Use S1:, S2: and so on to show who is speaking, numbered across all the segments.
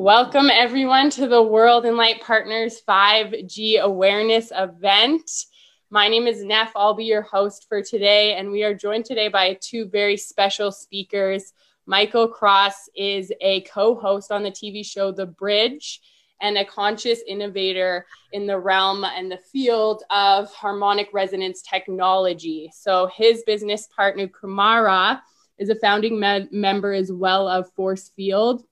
S1: Welcome everyone to the World INLIGHT Partners 5G Awareness event. My name is Neff. I'll be your host for today, and we are joined today by two very special speakers. Michael Kraus is a co-host on the TV show The Bridge and a conscious innovator in the realm and the field of harmonic resonance technology. So his business partner, Kumara, is a founding member as well of Forcefield.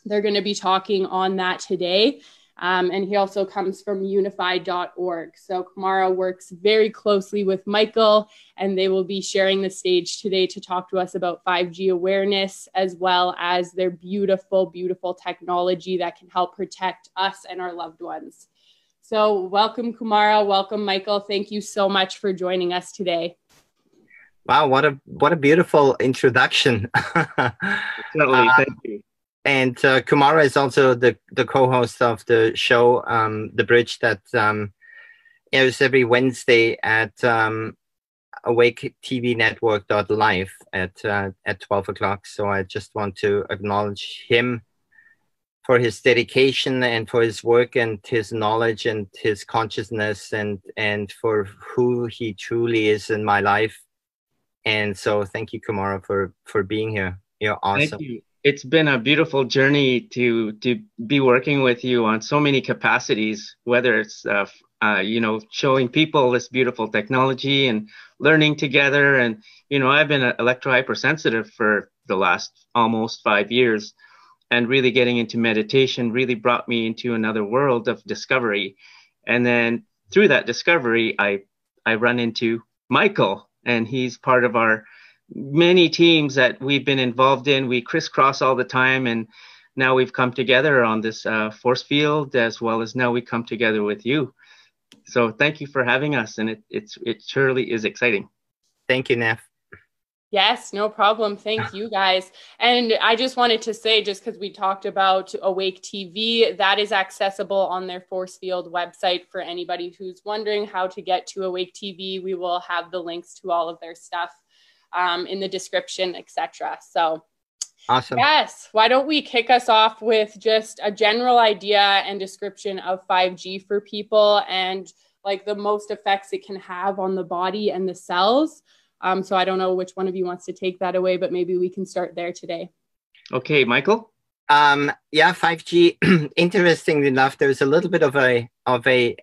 S1: They're going to be talking on that today. And he also comes from unified.org. So Kumara works very closely with Michael, and they will be sharing the stage today to talk to us about 5G awareness, as well as their beautiful, beautiful technology that can help protect us and our loved ones. So welcome, Kumara. Welcome, Michael. Thank you so much for joining us today.
S2: Wow, what a beautiful introduction.
S3: Certainly, thank you.
S2: And Kumara is also the co-host of the show, The Bridge, that airs every Wednesday at awaketvnetwork.live at 12 o'clock. So I just want to acknowledge him for his dedication and for his work and his knowledge and his consciousness and for who he truly is in my life. And so thank you, Kumara, for being here. You're awesome.
S3: Thank you. It's been a beautiful journey to be working with you on so many capacities, whether it's, showing people this beautiful technology and learning together. And, I've been electro-hypersensitive for the last almost 5 years, and really getting into meditation really brought me into another world of discovery. And then through that discovery, I run into Michael, and he's part of our many teams that we've been involved in. We crisscross all the time, and now we've come together on this Forcefield, as well as now we come together with you. So thank you for having us, and it surely is exciting.
S2: Thank you, Neff.
S1: Yes, no problem. Thank you, guys. And I just wanted to say, just because we talked about Awake TV, that is accessible on their Forcefield website for anybody who's wondering how to get to Awake TV. We will have the links to all of their stuff in the description, etc. So
S2: awesome.
S1: Yes, why don't we kick us off with just a general idea and description of 5G for people, and like the most effects it can have on the body and the cells. So I don't know which one of you wants to take that away, but maybe we can start there today.
S3: Okay, Michael.
S2: Yeah, 5G. Interestingly enough, there's a little bit of a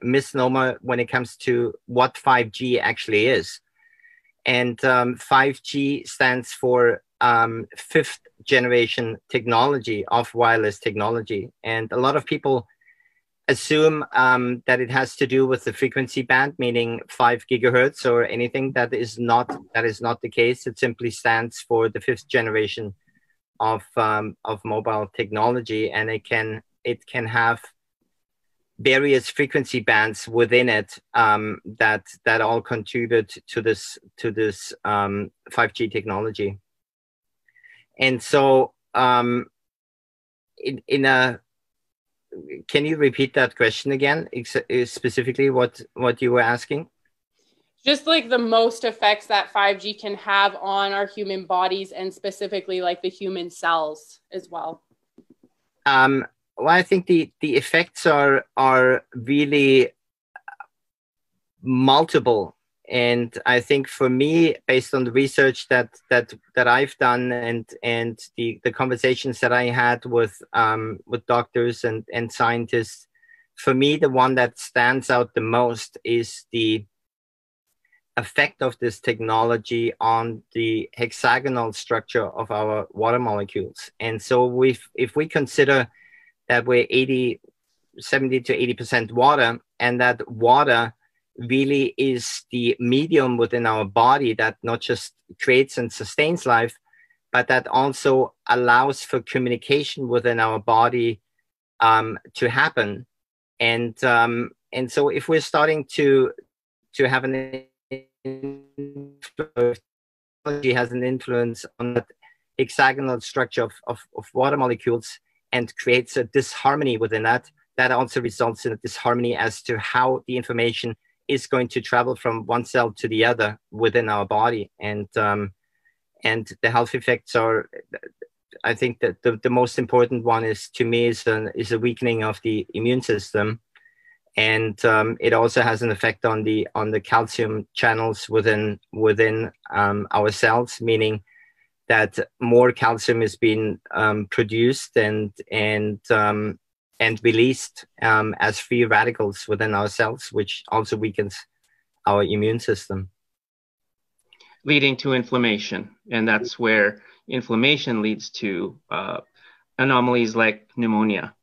S2: misnomer when it comes to what 5G actually is. And 5G stands for fifth generation technology of wireless technology. And a lot of people assume that it has to do with the frequency band, meaning 5 gigahertz or anything. That is not the case. It simply stands for the fifth generation of mobile technology, and it can have various frequency bands within it that all contribute to this 5G technology. And so can you repeat that question again, specifically what you were asking?
S1: Just like the most effects that 5G can have on our human bodies, and specifically like the human cells as well.
S2: Well, I think the effects are really multiple, and I think for me, based on the research that I've done and the conversations that I had with doctors and scientists, for me the one that stands out the most is the effect of this technology on the hexagonal structure of our water molecules. And so if we consider that we're 70 to 80% water, and that water really is the medium within our body that not just creates and sustains life, but that also allows for communication within our body to happen. And so if we're starting to have an influence, technology has an influence on that hexagonal structure of water molecules, and creates a disharmony within that also results in a disharmony as to how the information is going to travel from one cell to the other within our body. And the health effects are I think that the most important one is, to me, is a weakening of the immune system. And it also has an effect on the calcium channels within our cells, meaning that more calcium is being produced and released as free radicals within our cells, which also weakens our immune system,
S3: leading to inflammation. And that's where inflammation leads to anomalies like pneumonia.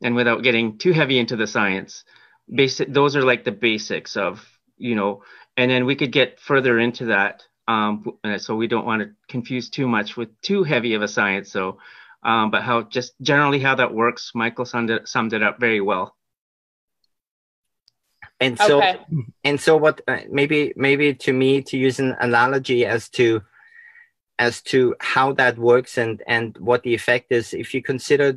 S3: And without getting too heavy into the science, those are like the basics of, and then we could get further into that. So we don't want to confuse too much with too heavy of a science. So, but just generally how that works, Michael summed it up very well.
S2: And so, okay. And so what, maybe to me, to use an analogy as to how that works and what the effect is, if you consider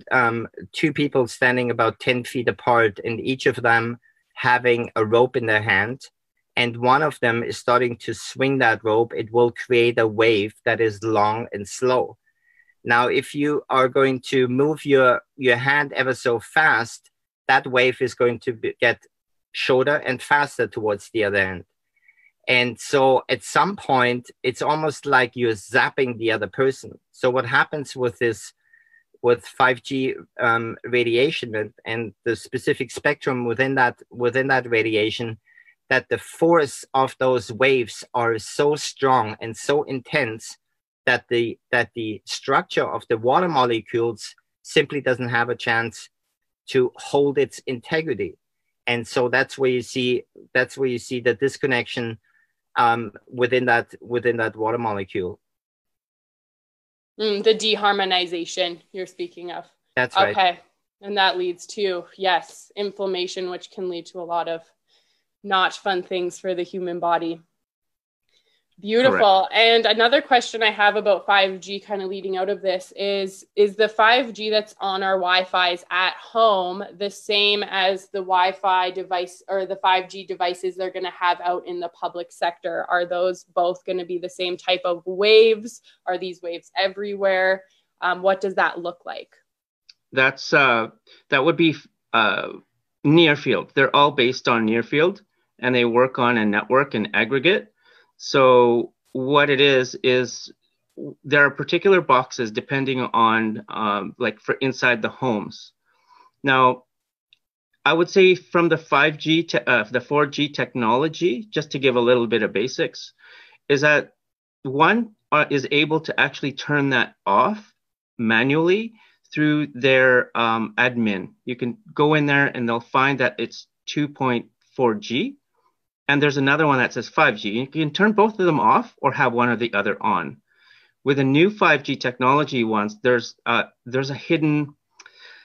S2: two people standing about 10 feet apart and each of them having a rope in their hand, and one of them is starting to swing that rope, it will create a wave that is long and slow. Now, if you are going to move your hand ever so fast, that wave is going to get shorter and faster towards the other end. And so at some point, it's almost like you're zapping the other person. So what happens with 5G radiation and the specific spectrum within that radiation, that the force of those waves are so strong and so intense that the structure of the water molecules simply doesn't have a chance to hold its integrity. And so that's where you see the disconnection within that water molecule.
S1: The deharmonization you're speaking of.
S2: That's right.
S1: Okay. And that leads to, yes, inflammation, which can lead to a lot of not fun things for the human body. Beautiful. Correct. And another question I have about 5G kind of leading out of this is the 5G that's on our Wi-Fi's at home the same as the Wi-Fi device or the 5G devices they're going to have out in the public sector? Are those both going to be the same type of waves? Are these waves everywhere? What does that look like?
S3: That would be near field. They're all based on near field, and they work on a network and aggregate. So what it is there are particular boxes depending on like for inside the homes. Now, I would say from the 5G to the 4G technology, just to give a little bit of basics, is that one is able to actually turn that off manually through their admin. You can go in there and they'll find that it's 2.4G. And there's another one that says 5G. You can turn both of them off or have one or the other on. With the new 5G technology ones, there's a hidden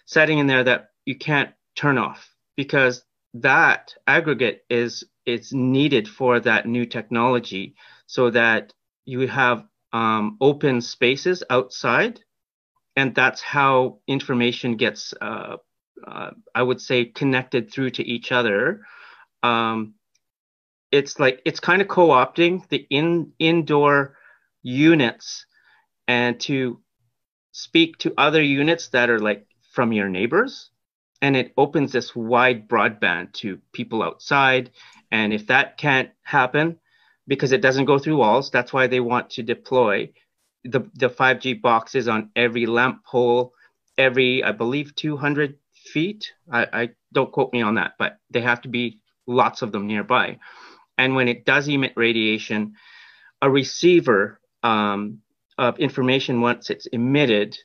S3: setting in there that you can't turn off because that aggregate is needed for that new technology so that you have open spaces outside. And that's how information gets, I would say, connected through to each other. It's kind of co-opting the indoor units and to speak to other units that are like from your neighbors. And it opens this wide broadband to people outside. And if that can't happen because it doesn't go through walls, that's why they want to deploy the 5G boxes on every lamp pole, every, I believe, 200 feet. I don't quote me on that, but they have to be lots of them nearby. And when it does emit radiation, a receiver of information, once it's emitted,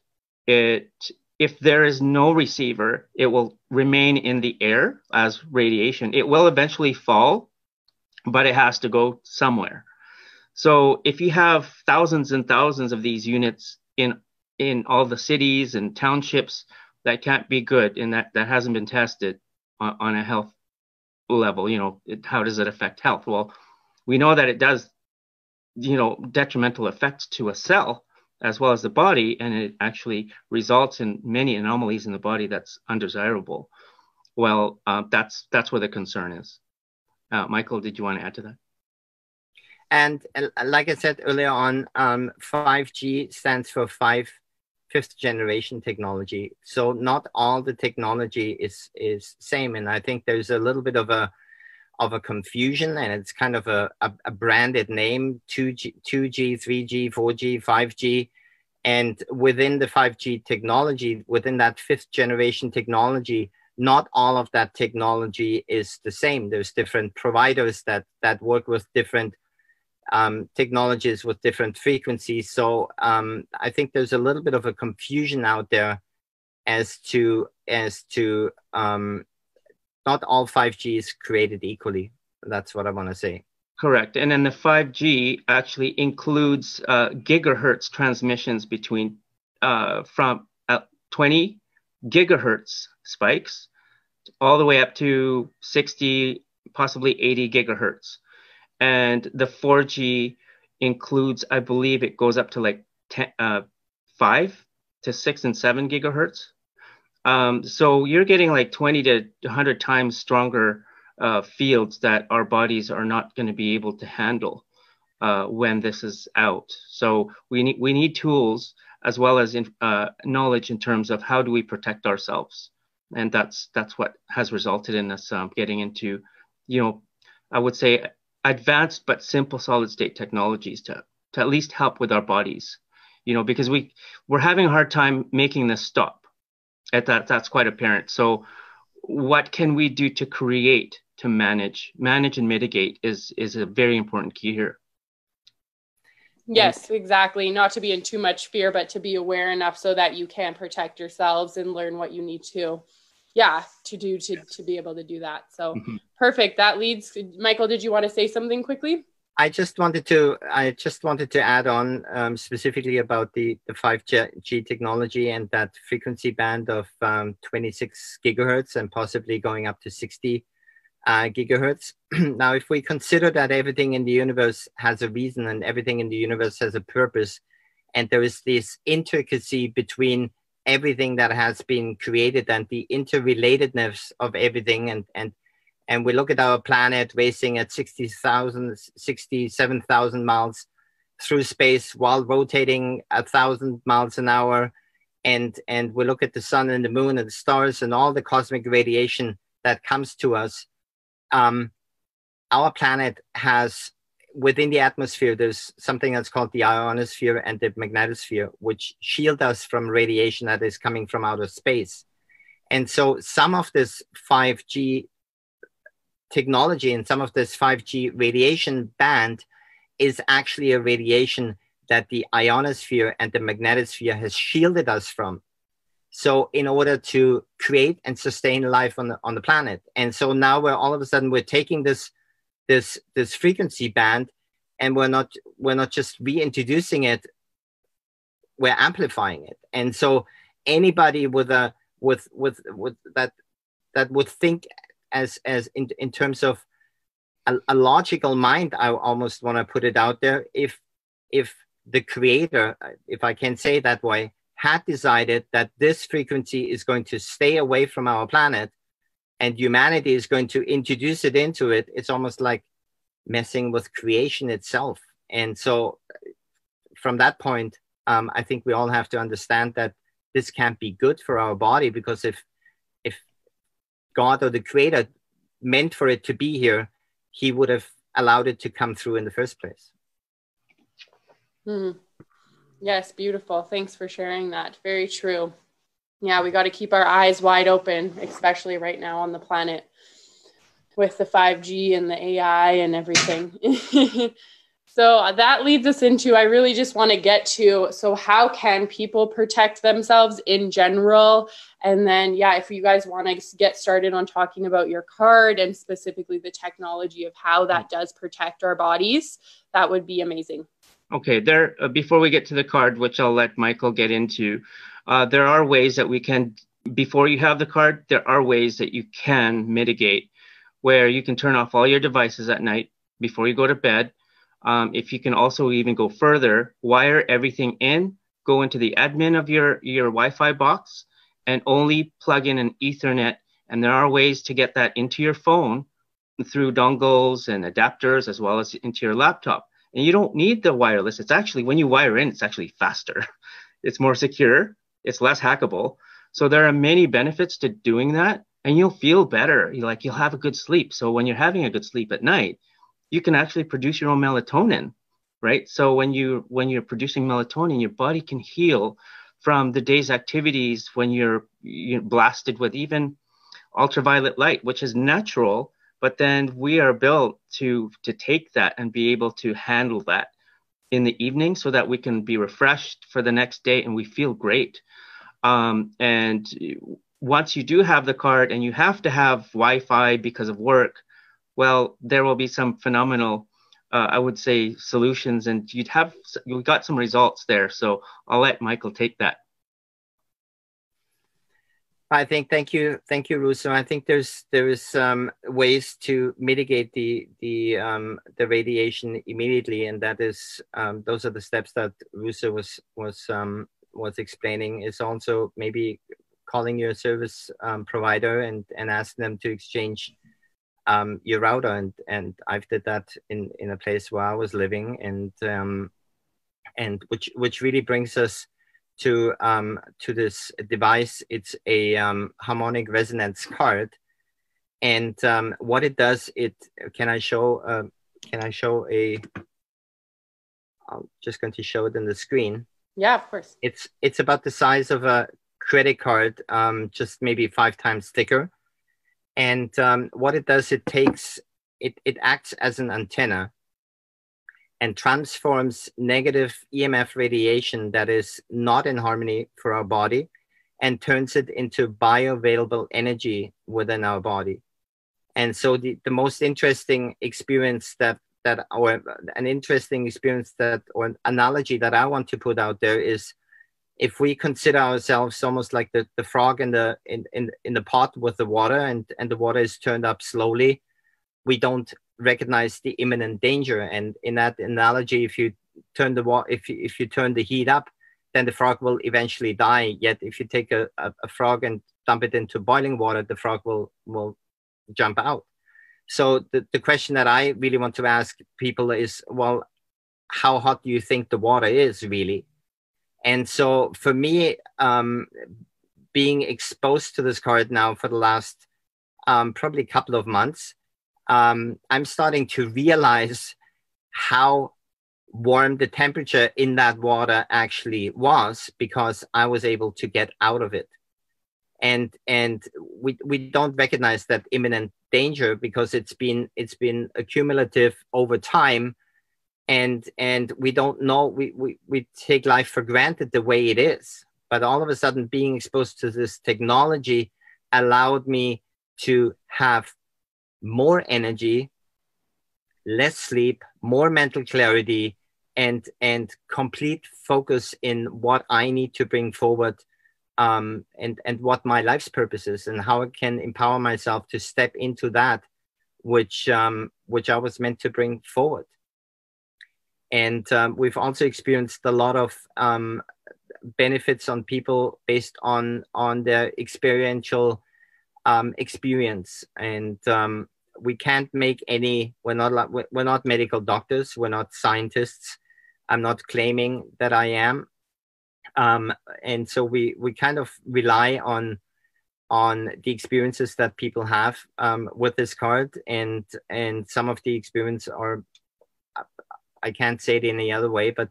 S3: if there is no receiver, it will remain in the air as radiation. It will eventually fall, but it has to go somewhere. So if you have thousands and thousands of these units in all the cities and townships, that can't be good, and that hasn't been tested on a health level. How does it affect health? Well, we know that it does, detrimental effects to a cell as well as the body, and it actually results in many anomalies in the body that's undesirable. Well, that's where the concern is. Michael, did you want to add to that?
S2: And like I said earlier on, 5G stands for fifth generation technology. So not all the technology is same. And I think there's a little bit of a confusion, and it's kind of a branded name: 2G, 3G, 4G, 5G. And within the 5G technology, within that fifth generation technology, not all of that technology is the same. There's different providers that work with different technologies with different frequencies. So I think there's a little bit of a confusion out there as to not all 5G is created equally. That's what I want to say.
S3: Correct. And then the 5G actually includes gigahertz transmissions between from 20 gigahertz spikes all the way up to 60, possibly 80 gigahertz. And the 4G includes, I believe it goes up to like 5 to 6 and 7 gigahertz. So you're getting like 20 to 100 times stronger fields that our bodies are not going to be able to handle when this is out. So we need tools as well as knowledge in terms of how do we protect ourselves. And that's what has resulted in us getting into, I would say advanced but simple solid state technologies to at least help with our bodies, because we're having a hard time making this stop. That's quite apparent. So what can we do to create, to manage and mitigate is a very important key here.
S1: Yes, exactly. Not to be in too much fear, but to be aware enough so that you can protect yourselves and learn what you need to do to be able to do that. So Perfect. That leads, Michael, did you want to say something quickly?
S2: I just wanted to add on specifically about the 5G technology and that frequency band of 26 gigahertz and possibly going up to 60 gigahertz. Now, if we consider that everything in the universe has a reason and everything in the universe has a purpose, and there is this intricacy between everything that has been created and the interrelatedness of everything, and we look at our planet racing at 67,000 miles through space while rotating 1,000 miles an hour. And we look at the sun and the moon and the stars and all the cosmic radiation that comes to us. Our planet has, within the atmosphere, there's something that's called the ionosphere and the magnetosphere, which shield us from radiation that is coming from outer space. And so some of this 5G technology and some of this 5G radiation band is actually a radiation that the ionosphere and the magnetosphere has shielded us from. So in order to create and sustain life on the planet. And so now all of a sudden we're taking this frequency band and we're not just reintroducing it, we're amplifying it. And so anybody with that would think as in terms of a logical mind, I almost want to put it out there, if the creator, if I can say that way, had decided that this frequency is going to stay away from our planet and humanity is going to introduce it into it, it's almost like messing with creation itself. And so from that point, I think we all have to understand that this can't be good for our body, because if God or the creator meant for it to be here, he would have allowed it to come through in the first place.
S1: Yes, beautiful. Thanks for sharing that. Very true. Yeah, we got to keep our eyes wide open, especially right now on the planet with the 5G and the AI and everything. So that leads us into, I really just want to get to, so how can people protect themselves in general? And then, if you guys want to get started on talking about your card and specifically the technology of how that does protect our bodies, that would be amazing.
S3: Okay, before we get to the card, which I'll let Michael get into, there are ways that we can, before you have the card, there are ways that you can mitigate, where you can turn off all your devices at night before you go to bed. If you can also even go further, wire everything in, go into the admin of your Wi-Fi box and only plug in an Ethernet. And there are ways to get that into your phone through dongles and adapters, as well as into your laptop. And you don't need the wireless. It's actually, when you wire in, it's actually faster. It's more secure. It's less hackable. So there are many benefits to doing that, and you'll feel better. You'll have a good sleep. So when you're having a good sleep at night, you can actually produce your own melatonin, right? So when you're producing melatonin, your body can heal from the day's activities when you're blasted with even ultraviolet light, which is natural, but then we are built to take that and be able to handle that in the evening so that we can be refreshed for the next day and we feel great. And once you do have the card and you have to have Wi-Fi because of work, well, there will be some phenomenal, I would say, solutions, and you got some results there. So I'll let Michael take that.
S2: I think, thank you, Rousseau. I think there is ways to mitigate the radiation immediately, and that is those are the steps that Rousseau was explaining. Is also maybe calling your service provider and asking them to exchange your router, and I've did that in a place where I was living, and which really brings us to this device. It's a harmonic resonance card, and what it does, can I show a, I'm just going to show it on the screen.
S1: Yeah, of course.
S2: It's about the size of a credit card, just maybe 5 times thicker. And what it does, it acts as an antenna and transforms negative EMF radiation that is not in harmony for our body and turns it into bioavailable energy within our body. And so the most interesting experience or an analogy that I want to put out there is, if we consider ourselves almost like the frog in the pot with the water, and the water is turned up slowly, we don't recognize the imminent danger. And in that analogy, if you turn if you turn the heat up, then the frog will eventually die. Yet if you take a frog and dump it into boiling water, the frog will jump out. So the question that I really want to ask people is, well, how hot do you think the water is really? And so for me, being exposed to this card now for the last probably couple of months, I'm starting to realize how warm the temperature in that water actually was, because I was able to get out of it. And we don't recognize that imminent danger because it's been accumulative over time. And we don't know, we take life for granted the way it is. But all of a sudden, being exposed to this technology allowed me to have more energy, less sleep, more mental clarity, and complete focus in what I need to bring forward, and what my life's purpose is, and how I can empower myself to step into that which I was meant to bring forward. And we've also experienced a lot of benefits on people based on their experiential experience. And we can't make any, we're not medical doctors, we're not scientists. I'm not claiming that I am. And so we kind of rely on the experiences that people have with this card, and some of the experience are, I can't say it any other way, but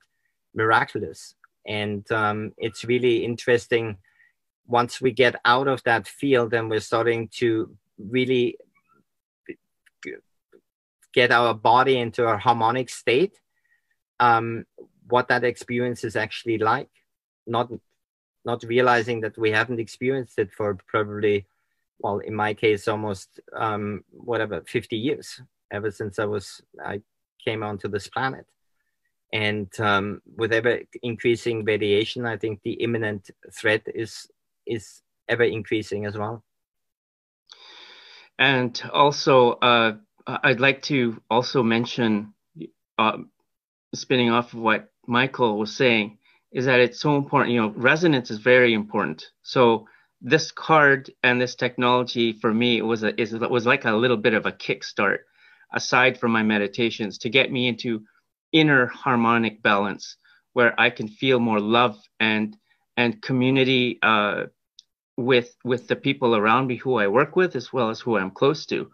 S2: miraculous. And it's really interesting. Once we get out of that field and we're starting to really get our body into a harmonic state, what that experience is actually like, not realizing that we haven't experienced it for probably, well, in my case, almost 50 years, ever since I came onto this planet. And with ever increasing radiation, I think the imminent threat is ever increasing as well.
S3: And also, I'd like to also mention, spinning off of what Michael was saying, is that it's so important. Resonance is very important. So this card and this technology for me was like a little bit of a kickstart, aside from my meditations, to get me into inner harmonic balance where I can feel more love and community with the people around me who I work with, as well as who I'm close to.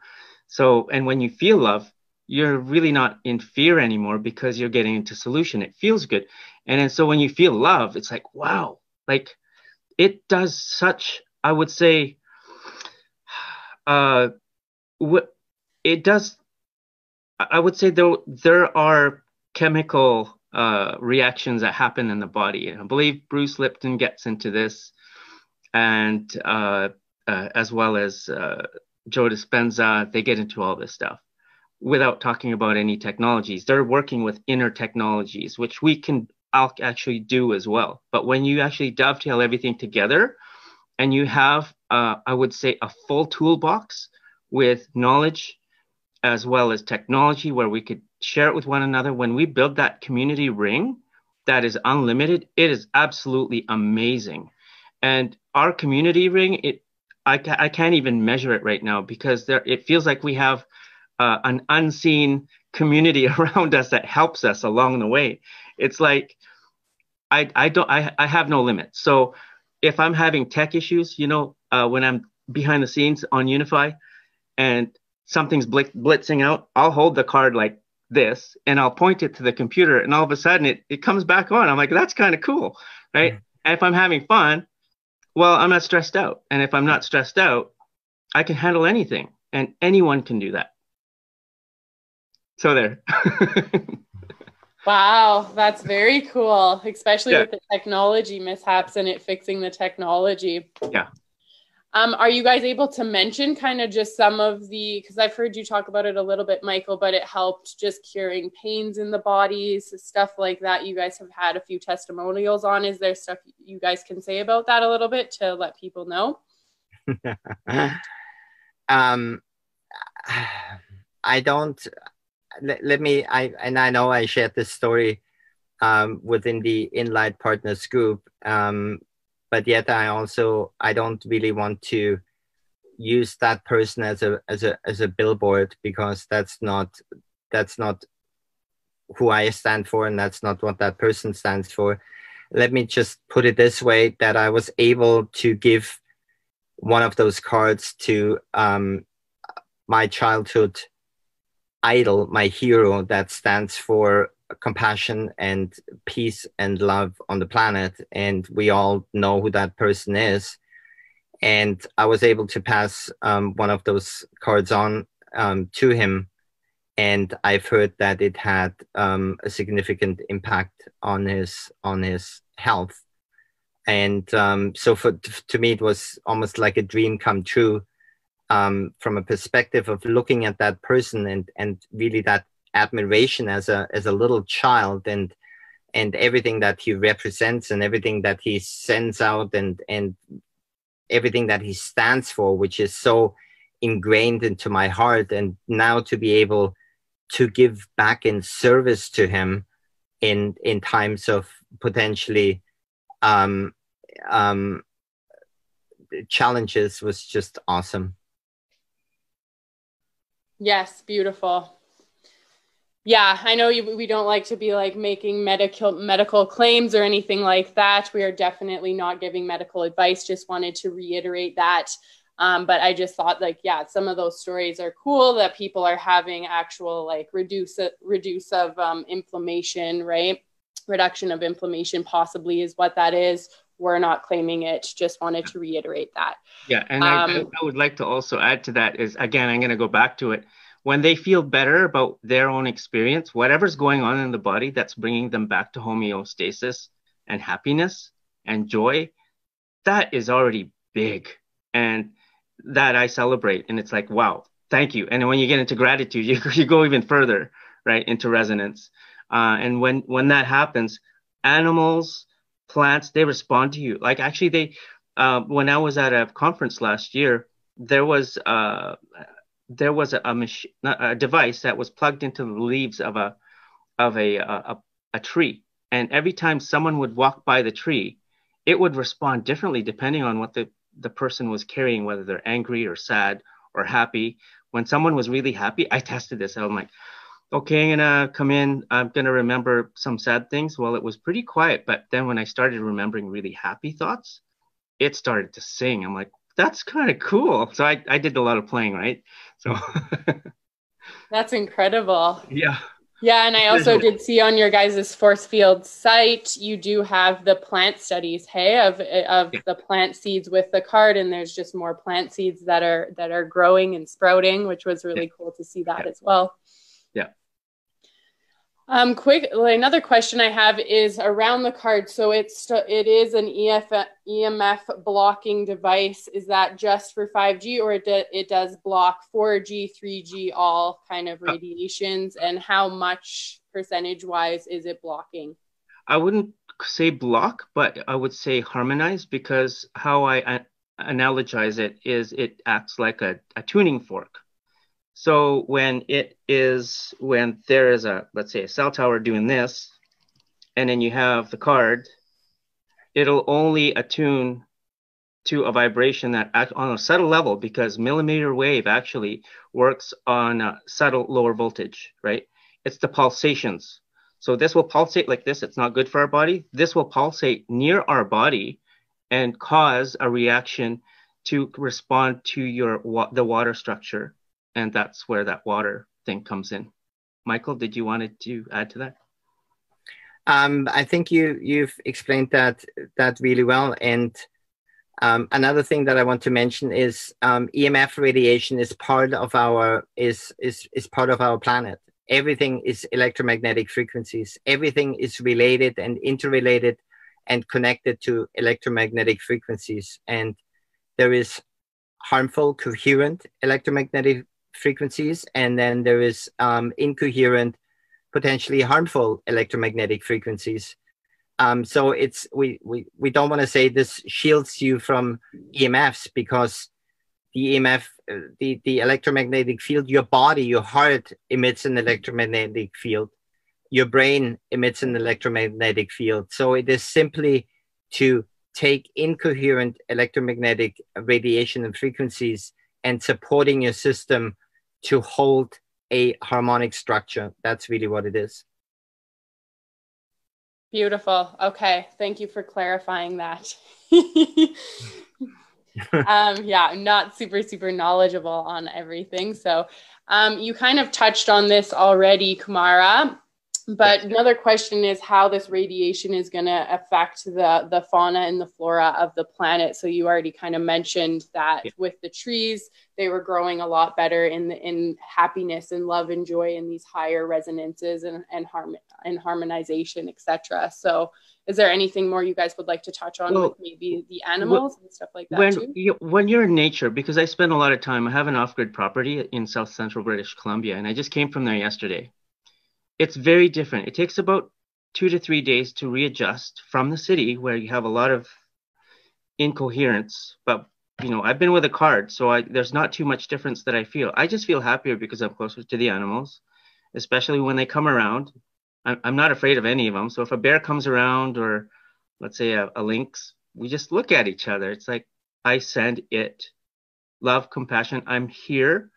S3: So, and when you feel love, you're really not in fear anymore because you're getting into solution. It feels good. And then so when you feel love, it's like, wow, like it does such, I would say, it does, I would say there are chemical reactions that happen in the body. And I believe Bruce Lipton gets into this, and as well as Joe Dispenza, they get into all this stuff without talking about any technologies. They're working with inner technologies, which we can actually do as well. But when you actually dovetail everything together and you have, I would say, a full toolbox with knowledge as well as technology where we could share it with one another, when we build that community ring that is unlimited, it is absolutely amazing. And our community ring, I can't even measure it right now because it feels like we have an unseen community around us that helps us along the way. It's like I have no limit. So if I'm having tech issues, when I'm behind the scenes on Unify and something's blitzing out, I'll hold the card like this and I'll point it to the computer, and all of a sudden it comes back on. I'm like, that's kind of cool, right? Mm-hmm. And if I'm having fun, well, I'm not stressed out. And if I'm not stressed out, I can handle anything, and anyone can do that. So there.
S1: Wow, that's very cool, especially with the technology mishaps and it fixing the technology.
S3: Yeah.
S1: Are you guys able to mention kind of just some of because I've heard you talk about it a little bit, Michael, but it helped just curing pains in the bodies, stuff like that. You guys have had a few testimonials on. Is there stuff you guys can say about that a little bit to let people know?
S2: I don't, I know I shared this story within the INLIGHT Partners group, but yet I don't really want to use that person as a billboard, because that's not who I stand for, and that's not what that person stands for. Let me just put it this way, that I was able to give one of those cards to my childhood idol, my hero, that stands for compassion and peace and love on the planet. And we all know who that person is. And I was able to pass one of those cards on to him. And I've heard that it had a significant impact on his health. And so to me, it was almost like a dream come true, from a perspective of looking at that person and really that admiration as a little child, and everything that he represents and everything that he sends out and everything that he stands for, which is so ingrained into my heart. And now to be able to give back in service to him in times of potentially challenges was just awesome.
S1: Yes, beautiful. Yeah, I know we don't like to be like making medical claims or anything like that. We are definitely not giving medical advice. Just wanted to reiterate that. But I just thought, like, yeah, some of those stories are cool, that people are having actual like reduce of inflammation, right? Reduction of inflammation possibly is what that is. We're not claiming it. Just wanted to reiterate that.
S3: Yeah, and I would like to also add to that is, again, I'm going to go back to it. When they feel better about their own experience, whatever's going on in the body that's bringing them back to homeostasis and happiness and joy, that is already big. And that I celebrate. And it's like, wow, thank you. And when you get into gratitude, you go even further, right, into resonance. And when that happens, animals, plants, they respond to you. Like actually when I was at a conference last year, there was a device that was plugged into the leaves of a tree. And every time someone would walk by the tree, it would respond differently depending on what the person was carrying, whether they're angry or sad or happy. When someone was really happy, I tested this. I'm like, okay, I'm gonna come in, I'm gonna remember some sad things. Well, it was pretty quiet, but then when I started remembering really happy thoughts, it started to sing. I'm like, that's kind of cool. So I did a lot of playing, right? So
S1: That's incredible.
S3: yeah.
S1: Yeah, and I also did see on your guys' Forcefield site, you do have the plant studies, hey, of the plant seeds with the card, and there's just more plant seeds that are growing and sprouting, which was really cool to see that as well.
S3: Yeah.
S1: Another question I have is around the card. So it is an EMF blocking device. Is that just for 5G, or it does block 4G, 3G, all kind of radiations? And how much percentage wise is it blocking?
S3: I wouldn't say block, but I would say harmonize, because how I analogize it is it acts like a tuning fork. So when there is let's say a cell tower doing this, and then you have the card, it'll only attune to a vibration that on a subtle level, because millimeter wave actually works on a subtle lower voltage, right? It's the pulsations. So this will pulsate like this. It's not good for our body. This will pulsate near our body and cause a reaction to respond to the water structure. And that's where that water thing comes in. Michael, did you want to add to that?
S2: I think you've explained that really well. And another thing that I want to mention is EMF radiation is part of our part of our planet. Everything is electromagnetic frequencies. Everything is related and interrelated and connected to electromagnetic frequencies. And there is harmful, coherent electromagnetic frequencies, and then there is incoherent, potentially harmful electromagnetic frequencies. So we don't want to say this shields you from EMFs, because the EMF, the electromagnetic field, your body, your heart emits an electromagnetic field, your brain emits an electromagnetic field. So it is simply to take incoherent electromagnetic radiation and frequencies and supporting your system to hold a harmonic structure. That's really what it is.
S1: Beautiful. Okay. Thank you for clarifying that. Yeah, I'm not super knowledgeable on everything. So you kind of touched on this already, Kumara. But another question is how this radiation is going to affect the fauna and the flora of the planet. So you already kind of mentioned that with the trees, they were growing a lot better in happiness and love and joy in these higher resonances and harmonization, etc. So is there anything more you guys would like to touch on with maybe the animals and stuff like that too?
S3: When you're in nature, because I spend a lot of time, I have an off-grid property in South Central British Columbia, and I just came from there yesterday. It's very different. It takes about 2 to 3 days to readjust from the city, where you have a lot of incoherence. But, you know, I've been with a card, so there's not too much difference that I feel. I just feel happier because I'm closer to the animals, especially when they come around. I'm not afraid of any of them. So if a bear comes around, or let's say a lynx, we just look at each other. It's like, I send it love, compassion. I'm here,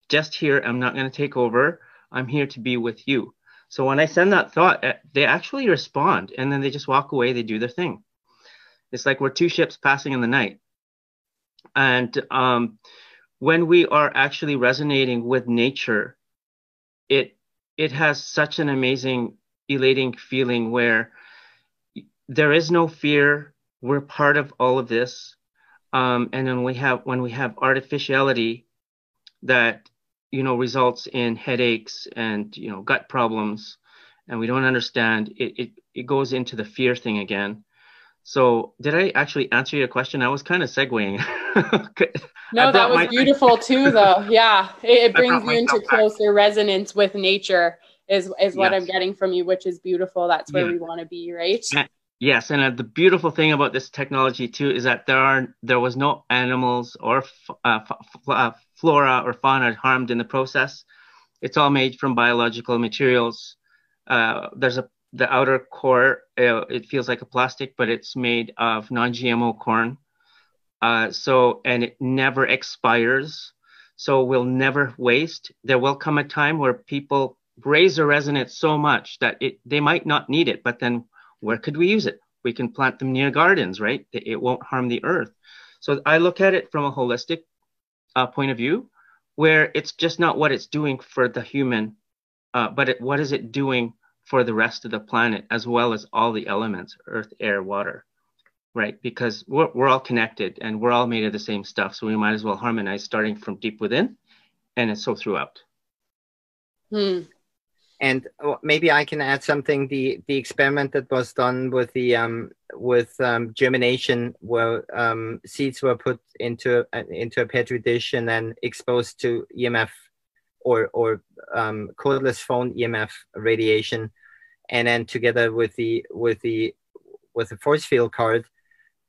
S3: just here. I'm not going to take over. I'm here to be with you. So when I send that thought, they actually respond, and then they just walk away. They do their thing. It's like we're two ships passing in the night. And when we are actually resonating with nature, it has such an amazing, elating feeling where there is no fear. We're part of all of this. And then when we have artificiality that, you know, results in headaches and, you know, gut problems, and we don't understand, it goes into the fear thing again. So did I actually answer your question? I was kind of segueing.
S1: No, that was beautiful too, though. Yeah, it brings you into closer resonance with nature is what I'm getting from you, which is beautiful. That's where we want to be, right?
S3: Yes, and the beautiful thing about this technology too is that there was no animals or flora or fauna harmed in the process. It's all made from biological materials. There's the outer core. It feels like a plastic, but it's made of non-GMO corn. And it never expires. So we'll never waste. There will come a time where people raise the resonance so much that they might not need it, but then where could we use it? We can plant them near gardens, right? It won't harm the earth. So I look at it from a holistic point of view, where it's just not what it's doing for the human, but what is it doing for the rest of the planet, as well as all the elements, earth, air, water, right? Because we're all connected and we're all made of the same stuff. So we might as well harmonize, starting from deep within, and it's so throughout.
S2: And maybe I can add something. The experiment that was done with the germination, where seeds were put into a petri dish and then exposed to EMF or cordless phone EMF radiation, and then together with the Forcefield card,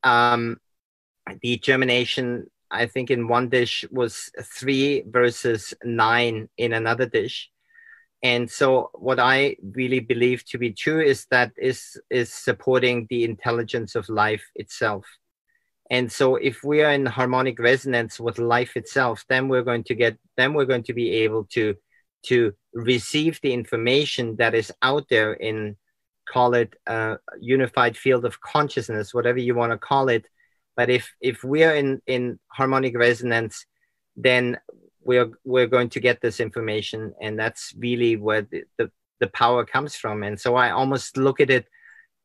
S2: the germination, I think in one dish was 3 versus 9 in another dish. And so what I really believe to be true is that is supporting the intelligence of life itself. And so if we are in harmonic resonance with life itself, then we're going to be able to receive the information that is out there in, call it a unified field of consciousness, whatever you want to call it. But if we are in harmonic resonance, then we're going to get this information, and that's really where the power comes from. And so I almost look at it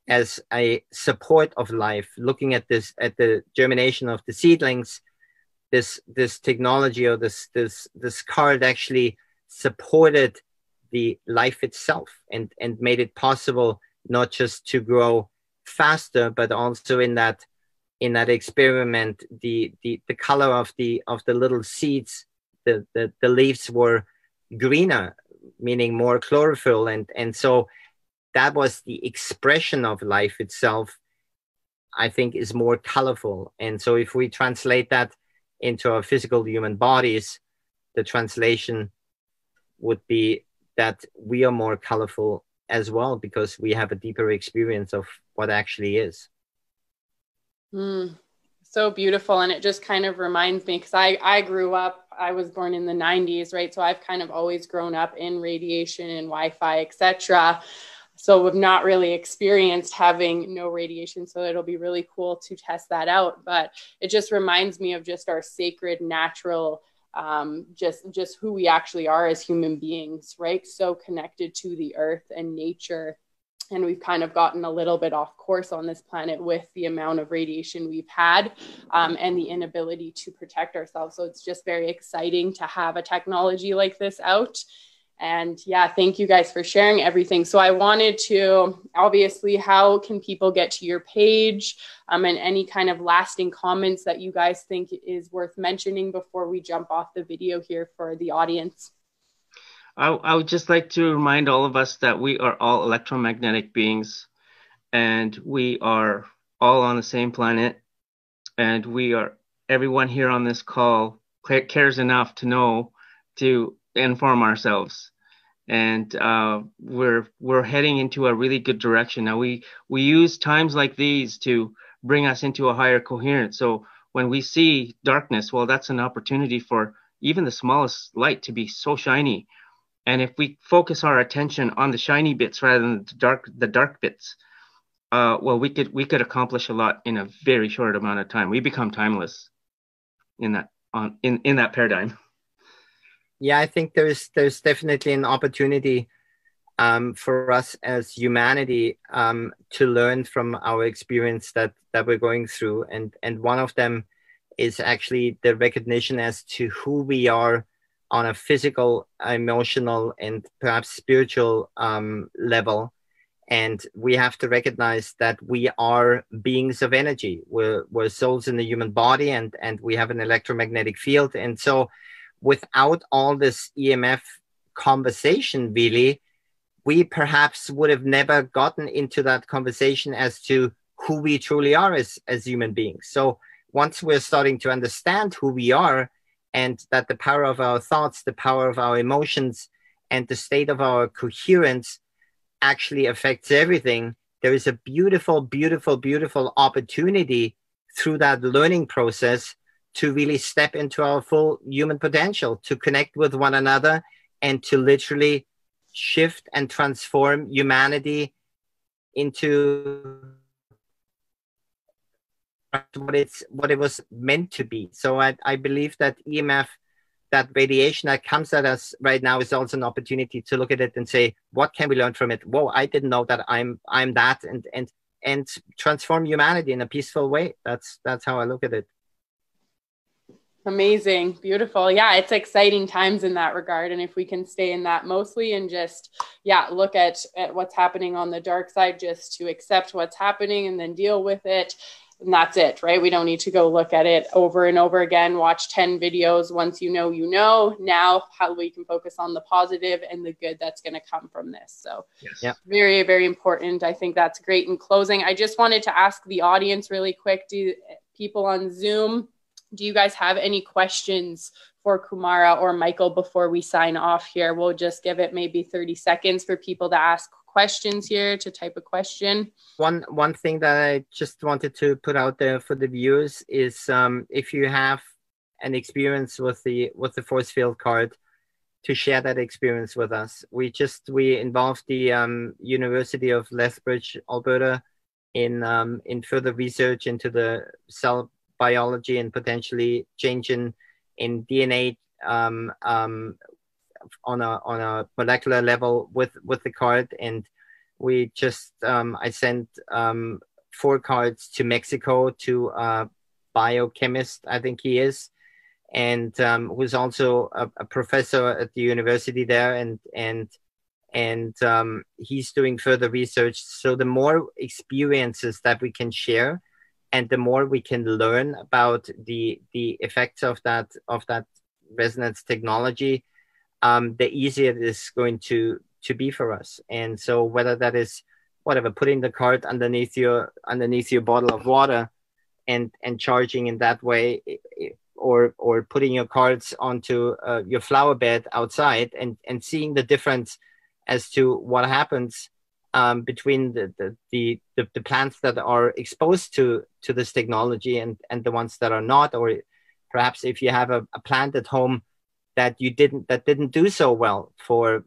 S2: as a support of life, looking at this, at the germination of the seedlings. This technology, or this card actually supported the life itself and made it possible not just to grow faster, but also in that experiment, the color of the little seeds, the leaves were greener, meaning more chlorophyll, and so that was the expression of life itself, I think, is more colorful. And so if we translate that into our physical human bodies, the translation would be that we are more colorful as well, because we have a deeper experience of what actually is.
S1: So beautiful. And it just kind of reminds me, because I grew up, I was born in the 90s, right? So I've kind of always grown up in radiation and Wi-Fi, etc. So we've not really experienced having no radiation. So it'll be really cool to test that out. But it just reminds me of just our sacred, natural, just who we actually are as human beings, right? So connected to the earth and nature. And we've kind of gotten a little bit off course on this planet with the amount of radiation we've had, and the inability to protect ourselves. So it's just very exciting to have a technology like this out. And yeah, thank you guys for sharing everything. So I wanted to, obviously, how can people get to your page, and any kind of lasting comments that you guys think is worth mentioning before we jump off the video here for the audience?
S3: I would just like to remind all of us that we are all electromagnetic beings, and we are all on the same planet, and everyone here on this call cares enough to know to inform ourselves. And we're heading into a really good direction. Now we use times like these to bring us into a higher coherence. So when we see darkness, well, that's an opportunity for even the smallest light to be so shiny. And if we focus our attention on the shiny bits rather than the dark bits, well, we could accomplish a lot in a very short amount of time. We become timeless in that paradigm.
S2: Yeah, I think there's definitely an opportunity for us as humanity to learn from our experience that we're going through, and one of them is actually the recognition as to who we are on a physical, emotional, and perhaps spiritual level. And we have to recognize that we are beings of energy. We're souls in the human body, and we have an electromagnetic field. And so without all this EMF conversation, really, we perhaps would have never gotten into that conversation as to who we truly are as human beings. So once we're starting to understand who we are, and that the power of our thoughts, the power of our emotions, and the state of our coherence actually affects everything, there is a beautiful, beautiful, beautiful opportunity through that learning process to really step into our full human potential, to connect with one another, and to literally shift and transform humanity into what it was meant to be. So I believe that EMF, that radiation that comes at us right now, is also an opportunity to look at it and say, what can we learn from it? Whoa, I didn't know that I'm that, and transform humanity in a peaceful way. That's how I look at it.
S1: Amazing. Beautiful. Yeah, it's exciting times in that regard. And if we can stay in that mostly and just, look at what's happening on the dark side, just to accept what's happening and then deal with it. And that's it, right? We don't need to go look at it over and over again, watch 10 videos. Once you know, now how we can focus on the positive and the good that's going to come from this. So very, very important. I think that's great. In closing, I just wanted to ask the audience really quick, do people on Zoom, do you guys have any questions for Kumara or Michael before we sign off here? We'll just give it maybe 30 seconds for people to ask questions here, to type a question.
S2: One thing that I just wanted to put out there for the viewers is, if you have an experience with the Forcefield card, to share that experience with us. We involved the University of Lethbridge, Alberta, in further research into the cell biology and potentially changing in DNA on a molecular level with the card. And we just I sent 4 cards to Mexico to a biochemist, I think he is, and who's also a professor at the university there, and he's doing further research. So the more experiences that we can share, and the more we can learn about the effects of that resonance technology, the easier it is going to be for us. And so whether that is putting the card underneath your bottle of water and charging in that way, or putting your cards onto your flower bed outside and seeing the difference as to what happens between the plants that are exposed to this technology and the ones that are not. Or perhaps if you have a plant at home that didn't do so well for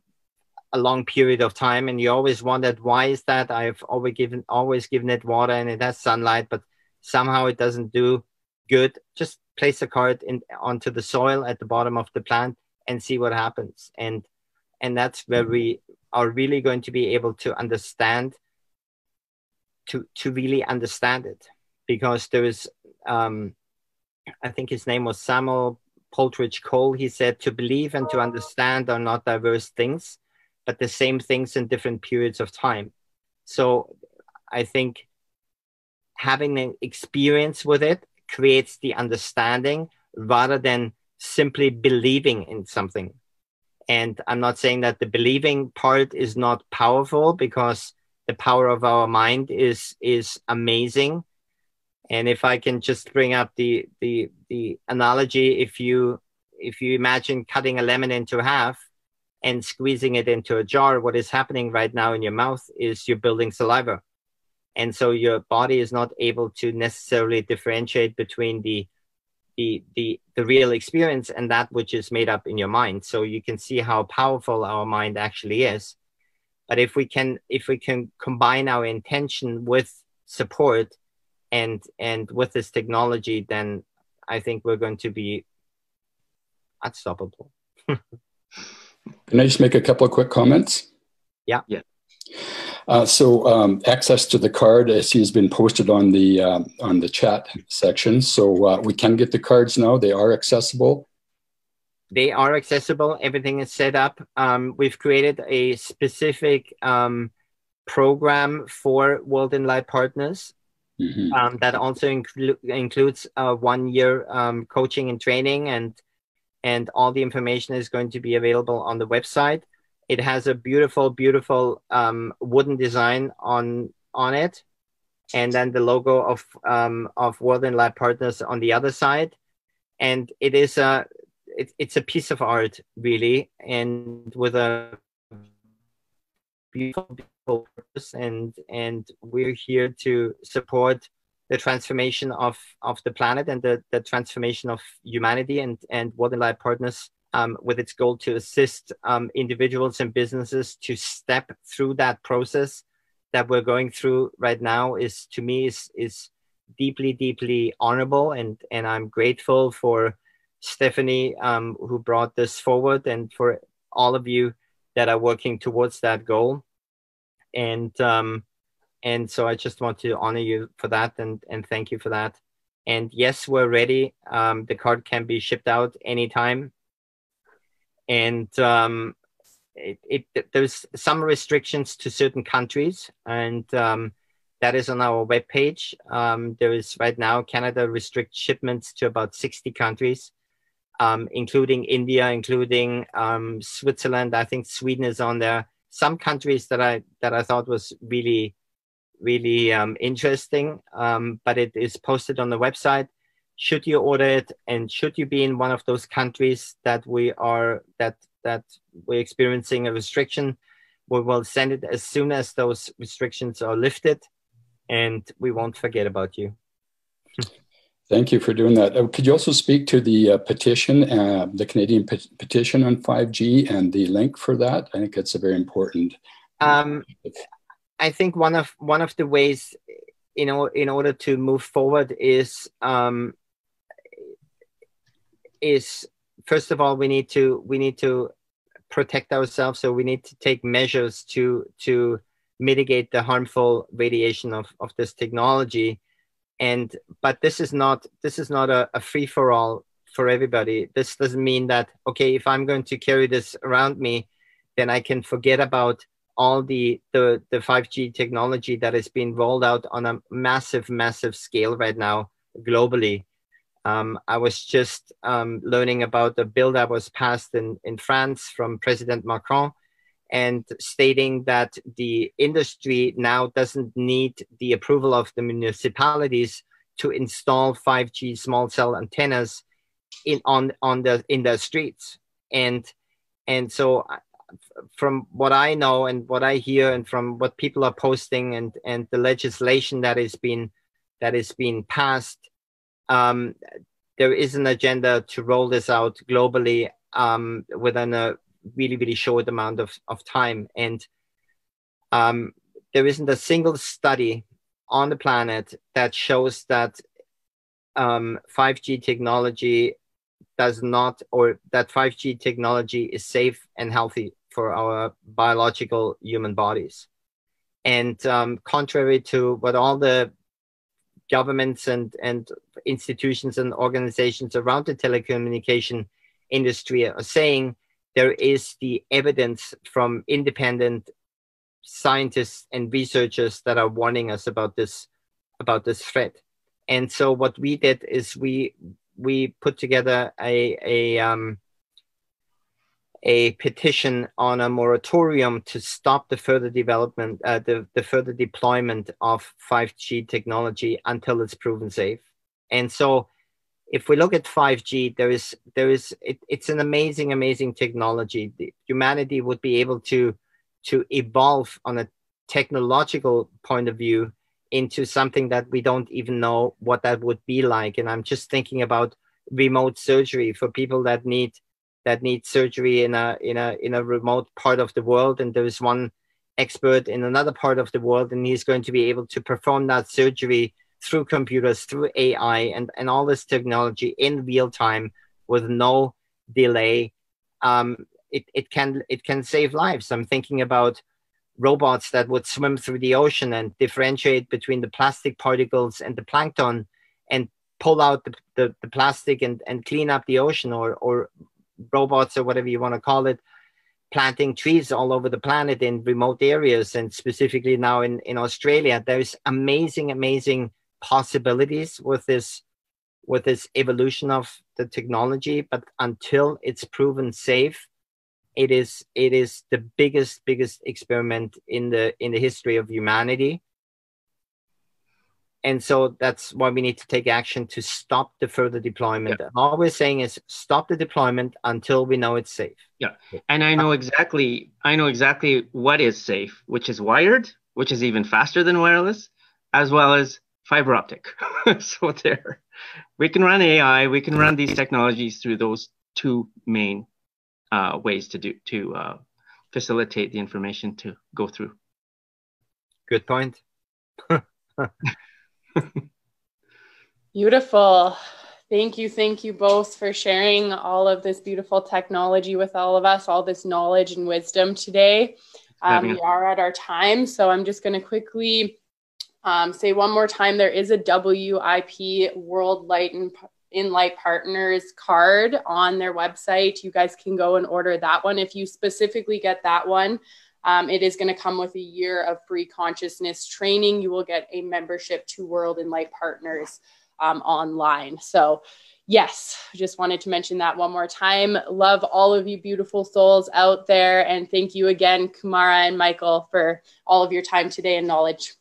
S2: a long period of time, and you always wondered, why is that? I've always given it water and it has sunlight, but somehow it doesn't do good. Just place a card onto the soil at the bottom of the plant and see what happens. And that's where we are really going to be able to understand, to really understand it. Because there is, I think his name was Samuel Poltridge Cole. He said, to believe and to understand are not diverse things, but the same things in different periods of time. So I think having an experience with it creates the understanding rather than simply believing in something. And I'm not saying that the believing part is not powerful, because the power of our mind is amazing. And if I can just bring up the analogy, if you imagine cutting a lemon into half and squeezing it into a jar, what is happening right now in your mouth is you're building saliva. And so your body is not able to necessarily differentiate between the real experience and that which is made up in your mind. So you can see how powerful our mind actually is. But if we can combine our intention with support and with this technology, then I think we're going to be unstoppable.
S4: Can I just make a couple of quick comments?
S2: Yeah.
S4: So access to the card, as has been posted on the chat section. So we can get the cards now. They are accessible.
S2: They are accessible. Everything is set up. We've created a specific program for World INLIGHT Partners that also includes 1 year coaching and training, and all the information is going to be available on the website. It has a beautiful, beautiful wooden design on it, and then the logo of World INLIGHT Partners on the other side. And it is it's a piece of art, really, and with a beautiful purpose. And we're here to support the transformation of the planet and the transformation of humanity. And World INLIGHT Partners with its goal to assist individuals and businesses to step through that process that we're going through right now is, to me, is deeply, deeply honorable. And I'm grateful for Stephanie, who brought this forward, and for all of you that are working towards that goal. And so I just want to honor you for that, and thank you for that. And yes, we're ready. The card can be shipped out anytime. And there's some restrictions to certain countries, and that is on our webpage. There is right now, Canada restricts shipments to about 60 countries, including India, including Switzerland. I think Sweden is on there. Some countries that I thought was really, really interesting, but it is posted on the website. Should you order it, and should you be in one of those countries that we're experiencing a restriction, we will send it as soon as those restrictions are lifted, and we won't forget about you.
S4: Thank you for doing that. Could you also speak to the petition, the Canadian petition on 5G, and the link for that? I think it's a very important.
S2: I think one of the ways, in order to move forward is first of all, we need to protect ourselves. So we need to take measures to mitigate the harmful radiation of this technology. But this is not a free-for-all for everybody. This doesn't mean that, okay, if I'm going to carry this around me, then I can forget about all the 5G technology that is being rolled out on a massive scale right now globally. I was just learning about the bill that was passed in France from President Macron, and stating that the industry now doesn't need the approval of the municipalities to install 5G small cell antennas in the streets. And so from what I know and what I hear, and from what people are posting, and the legislation that is being passed, there is an agenda to roll this out globally within a really, really short amount of time. And there isn't a single study on the planet that shows that 5G technology does not, or that 5G technology is safe and healthy for our biological human bodies. And contrary to what all the governments and institutions and organizations around the telecommunication industry are saying, there is the evidence from independent scientists and researchers that are warning us about this threat. And so what we did is we put together a petition on a moratorium to stop the further development, the further deployment of 5G technology until it's proven safe. And so if we look at 5G, it's an amazing technology. Humanity would be able to evolve on a technological point of view into something that we don't even know what that would be like. And I'm just thinking about remote surgery for people that need surgery in a remote part of the world, and there is one expert in another part of the world, and he's going to be able to perform that surgery through computers, through AI, and all this technology in real time with no delay. It can save lives. I'm thinking about robots that would swim through the ocean and differentiate between the plastic particles and the plankton, and pull out the plastic and clean up the ocean, or robots, or whatever you want to call it, planting trees all over the planet in remote areas, and specifically now in Australia. There's amazing possibilities with this evolution of the technology, but until it's proven safe, it is the biggest experiment in the history of humanity. And so that's why we need to take action to stop the further deployment. Yeah. All we're saying is stop the deployment until we know it's safe.
S3: Yeah, and I know exactly what is safe, which is wired, which is even faster than wireless, as well as fiber optic. So there, we can run AI, we can run these technologies through those two main ways to facilitate the information to go through.
S2: Good point.
S1: Beautiful. Thank you both for sharing all of this beautiful technology with all of us, all this knowledge and wisdom today. We are at our time, so I'm just going to quickly say one more time, there is a WIP, World INLIGHT Partners card on their website. You guys can go and order that one. If you specifically get that one, it is going to come with a year of free consciousness training. You will get a membership to World INLIGHT Partners online. So yes, just wanted to mention that one more time. Love all of you beautiful souls out there. And thank you again, Kumara and Michael, for all of your time today and knowledge.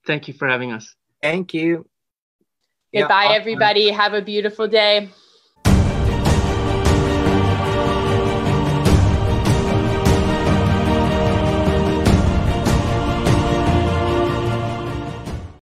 S3: Thank you for having us.
S2: Thank you.
S1: Goodbye, everybody. Have a beautiful day.